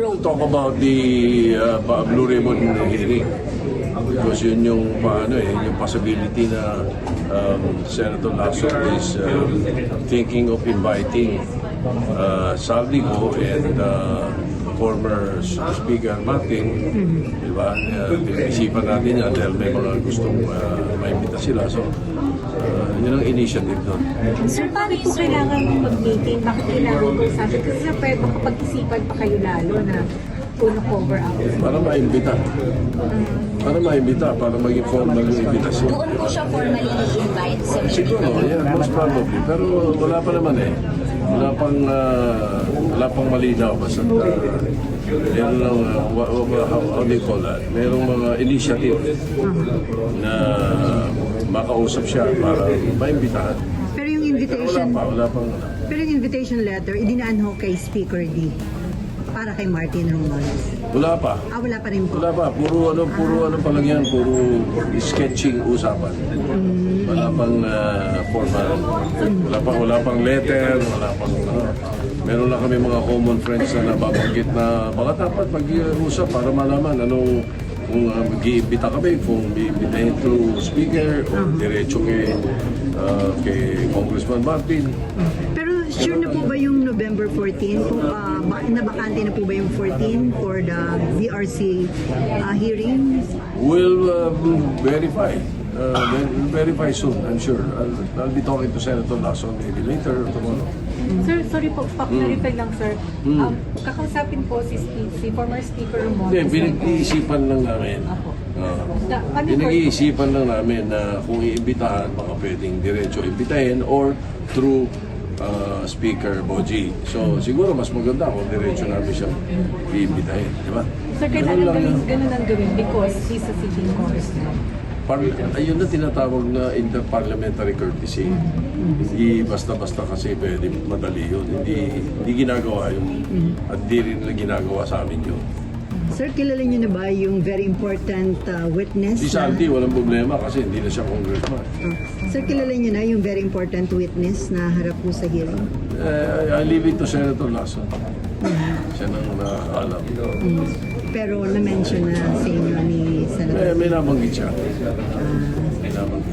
will talk about the Blue Ribbon hearing. Because yun yung yung possibility na Senator Lasso is thinking of inviting Saldico and former Speaker Martin, di ba? Pinag-isipan natin yan dahil may mga gustong maimbita sila. So, yun ang initiative doon. Sir, paano po kailangan mong mag-meeting? Bakit kailangan mo sabi? Kasi sir, pwede makapag-isipan pa kayo lalo na puno cover up. Para maimbita. Para maimbita, para maging formal yung invitation. Doon po siya formally invite sa meeting. Siguro, yeah, most probably. Pero wala pa naman eh. Wala pang malinaw. Basta meron lang, how do you call that? Merong mga initiative na makausap siya para maimbitahan. Pero yung invitation, Wala pang. pero yung invitation letter, idinaan ho kay Speaker D para kay Martin Romualdez. Wala pa. Wala pa rin po. Wala pa. Puro ano pa lang yan. Puro sketching usapan. Wala pang formal. Wala pang letter. Wala pang meron lang kami mga common friends na nababanggit na baka dapat mag-usap para malaman anong kung mag-iimbita kami, kung iimbitahin through speaker o diretso kay Congressman Martin. Pero sure na po ba yung November 14? Kung nabakante na po ba yung 14 for the VRC hearing? We'll verify. We'll verify soon, I'm sure. I'll be talking to Senator Lasso maybe later or tomorrow. Sir, sorry po, clarify lang sir. Kakausapin po si former Speaker Hindi, Romualdez. pinag-iisipan lang namin. Pinag-iisipan lang namin na kung iimbitahan, baka pwedeng diretso imbitahin or through Speaker Boji. So, siguro mas maganda kung diretso namin siya iimbitahin. Di ba? Sir, kailangan ganun ang gawin because he's a sitting congressman. Ayun na tinatawag na interparliamentary courtesy. Hindi basta-basta kasi pwede madali yun. Hindi ginagawa yun. At di rin na ginagawa sa amin yun. Sir, kilala niyo na ba yung very important witness? Si Santi, walang problema kasi hindi na siya congressman. Sir, kilala niyo na yung very important witness na harap po sa hearing? I leave it to Senator Lasso. Siya nang nakakaalam. Pero na-mention na sa inyo ni Senator. May nabanggit siya. May nabanggit.